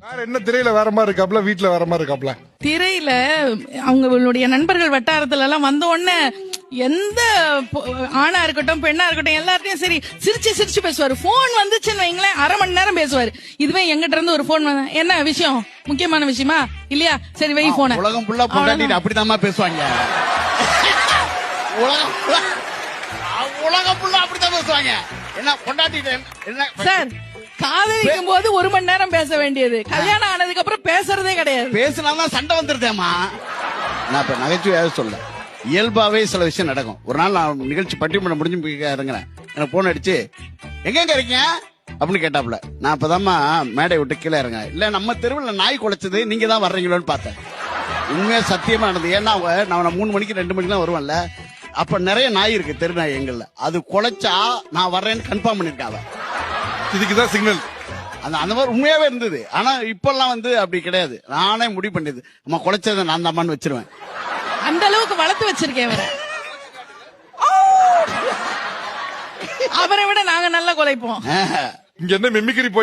வேற என்ன திரையில வேற மாதிரி இருக்காப்ல, வீட்டுல வேற மாதிரி இருக்காப்ல? திரையில அவங்களுடைய நண்பர்கள் வட்டாரத்துல எல்லாம் வந்த உடனே எந்த ஆணா இருக்கட்டும் பெண்ணா இருக்கட்டும் எல்லார்ட்டையும் சரி சிரிச்சு சிரிச்சு பேசுவாரு. போன் வந்துச்சுன்னு வைங்களேன், அரை மணி நேரம் பேசுவாரு. இதுவே எங்கிட்ட இருந்து ஒரு போன் என்ன விஷயம், முக்கியமான விஷயமா இல்லையா, சரி வை போன. உலகம் ஃபுல்லா பொண்டாட்டிட்டு அப்படிதாம்மா பேசுவாங்க. உலகம் ஃபுல்லா அப்படிதான் பேசுவாங்க. என்ன பொண்டாட்டிட்டு என்ன சார், காதலிக்கும் போது ஒரு மணி நேரம் பேச வேண்டியது கல்யாணம் ஆனதுக்கு அப்புறம் பேசுறதே கிடையாது. பேசினாதான் சண்டை வந்துருதேம்மா. நான் இப்ப நகைச்சுவையாக சொல்ல, இயல்பாவே சில விஷயம் நடக்கும். ஒரு நாள் நான் நிகழ்ச்சி பட்டிமன்றம் முடிஞ்சு இறங்குறேன். எனக்கு போன் அடிச்சு எங்க இருக்கீங்க அப்படின்னு கேட்டாப்ல. நான் இப்பதாம்மா மேடை விட்டு கீழே இறங்க. இல்ல நம்ம தெருவில் நாய் குலைச்சது, நீங்க தான் வர்றீங்களோன்னு பார்த்தேன். உண்மையா சத்தியமா நடந்தது. ஏன்னா நான் 3 மணிக்கு 2 மணிக்கு தான் வருவேன்ல. அப்ப நிறைய நாய் இருக்கு, தெரு நாய் எங்கள்ல. அது குலைச்சா நான் வர்றேன்னு கன்ஃபார்ம் பண்ணிருக்காங்க. இதுக்குதான் சிக்னல். அந்த மாதிரி உண்மையாவே இருந்தது. ஆனா இப்பெல்லாம் அப்படி கிடையாது. நானே முடிவு பண்ணிது, நம்ம குலைச்சதை நான் தாமான்னு வச்சிருவேன். அந்த அளவுக்கு வளர்த்து வச்சிருக்கேன் அவரை. அவரை விட நாங்க நல்லா குலைப்போம். இங்க என்ன மெமிக்ரி போட்டு